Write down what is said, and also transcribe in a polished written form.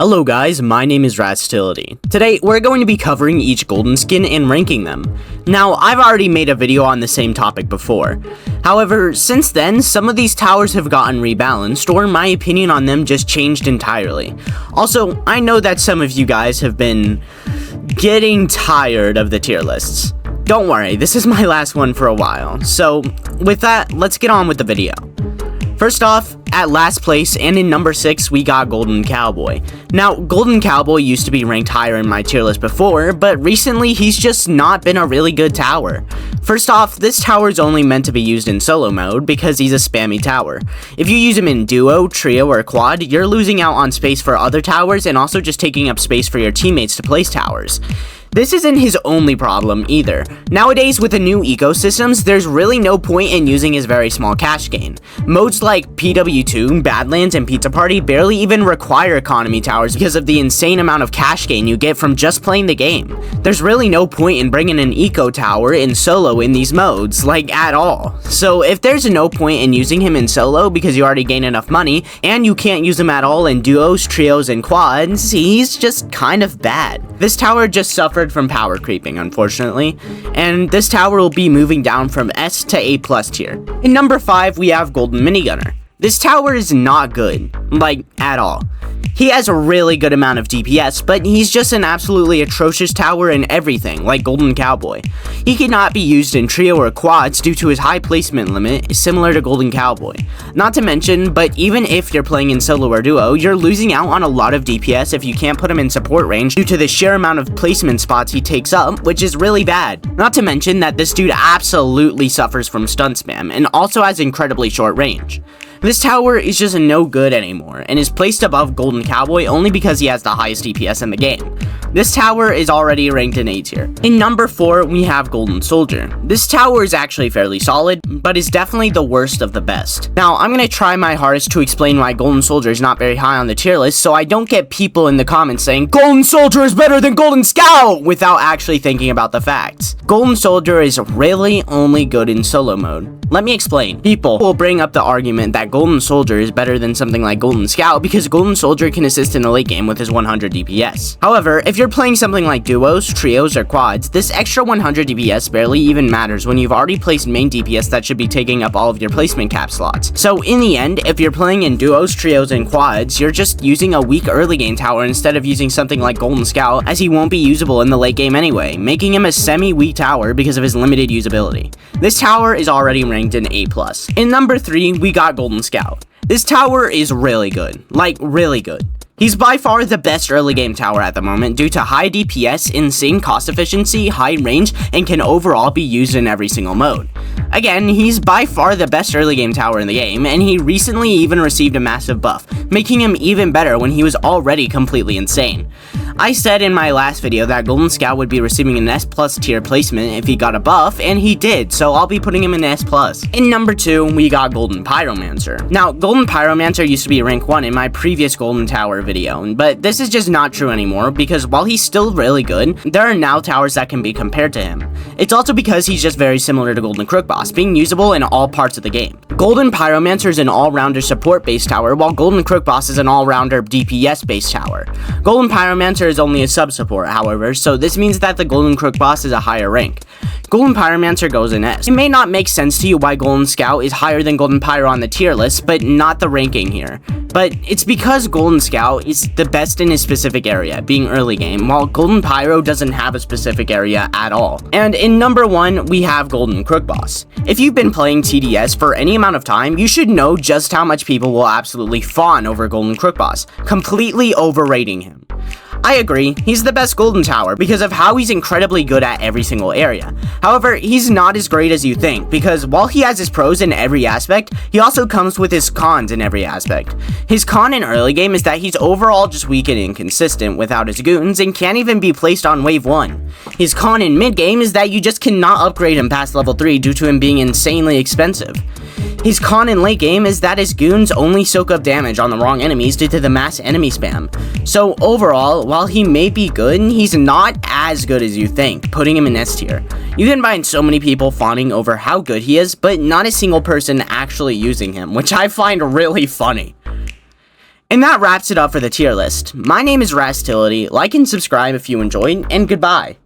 Hello guys, my name is Rastility. Today, we're going to be covering each golden skin and ranking them. Now, I've already made a video on the same topic before. However, since then, some of these towers have gotten rebalanced, or my opinion on them just changed entirely. Also, I know that some of you guys have been getting tired of the tier lists. Don't worry, this is my last one for a while. So, with that, let's get on with the video. First off, at last place and in number 6, we got Golden Cowboy. Now, Golden Cowboy used to be ranked higher in my tier list before, but recently he's just not been a really good tower. First off, this tower is only meant to be used in solo mode because he's a spammy tower. If you use him in duo, trio, or quad, you're losing out on space for other towers and also just taking up space for your teammates to place towers. This isn't his only problem either. Nowadays, with the new ecosystems, there's really no point in using his very small cash gain. Modes like PW2, Badlands, and Pizza Party barely even require economy towers because of the insane amount of cash gain you get from just playing the game. There's really no point in bringing an eco tower in solo in these modes, like at all. So if there's no point in using him in solo because you already gain enough money, and you can't use him at all in duos, trios, and quads, he's just kind of bad. This tower just suffered from power creeping, unfortunately, and this tower will be moving down from S to A+ tier. In number 5, we have Golden Minigunner. This tower is not good, like, at all. He has a really good amount of DPS, but he's just an absolutely atrocious tower in everything, like Golden Cowboy. He cannot be used in trio or quads due to his high placement limit, similar to Golden Cowboy. Not to mention, but even if you're playing in solo or duo, you're losing out on a lot of DPS if you can't put him in support range due to the sheer amount of placement spots he takes up, which is really bad. Not to mention that this dude absolutely suffers from stun spam, and also has incredibly short range. This tower is just no good anymore, and is placed above Golden Cowboy only because he has the highest DPS in the game. This tower is already ranked in A tier. In number 4, we have Golden Soldier. This tower is actually fairly solid, but is definitely the worst of the best. Now, I'm going to try my hardest to explain why Golden Soldier is not very high on the tier list, so I don't get people in the comments saying, "Golden Soldier is better than Golden Scout!" without actually thinking about the facts. Golden Soldier is really only good in solo mode. Let me explain. People will bring up the argument that Golden Soldier is better than something like Golden Scout because Golden Soldier can assist in the late game with his 100 DPS. However, if you're playing something like duos, trios, or quads, this extra 100 DPS barely even matters when you've already placed main DPS that should be taking up all of your placement cap slots. So in the end, if you're playing in duos, trios, and quads, you're just using a weak early game tower instead of using something like Golden Scout, as he won't be usable in the late game anyway, making him a semi-weak tower because of his limited usability. This tower is already ranked in A+. In number 3, we got Golden Scout. This tower is really good, like really good. He's by far the best early game tower at the moment due to high DPS, insane cost efficiency, high range, and can overall be used in every single mode. Again, he's by far the best early game tower in the game, and he recently even received a massive buff, making him even better when he was already completely insane. I said in my last video that Golden Scout would be receiving an S+ tier placement if he got a buff, and he did, so I'll be putting him in S+. In number 2, we got Golden Pyromancer. Now, Golden Pyromancer used to be rank 1 in my previous Golden Tower video, but this is just not true anymore because while he's still really good, there are now towers that can be compared to him. It's also because he's just very similar to Golden Crook Boss, being usable in all parts of the game. Golden Pyromancer is an all-rounder support-based tower, while Golden Crook Boss is an all-rounder DPS-based tower. Golden Pyromancer is only a sub-support, however, so this means that the Golden Crook Boss is a higher rank. Golden Pyromancer goes in S. It may not make sense to you why Golden Scout is higher than Golden Pyro on the tier list, but not the ranking here. But it's because Golden Scout is the best in his specific area, being early game, while Golden Pyro doesn't have a specific area at all. And in number 1, we have Golden Crook Boss. If you've been playing TDS for any amount of time, you should know just how much people will absolutely fawn over Golden Crook Boss, completely overrating him. I agree, he's the best Golden Tower because of how he's incredibly good at every single area. However, he's not as great as you think because while he has his pros in every aspect, he also comes with his cons in every aspect. His con in early game is that he's overall just weak and inconsistent without his goons and can't even be placed on wave 1. His con in mid game is that you just cannot upgrade him past level 3 due to him being insanely expensive. His con in late game is that his goons only soak up damage on the wrong enemies due to the mass enemy spam. So overall, while he may be good, he's not as good as you think, putting him in S tier. You can find so many people fawning over how good he is, but not a single person actually using him, which I find really funny. And that wraps it up for the tier list. My name is Rastility, like and subscribe if you enjoyed, and goodbye.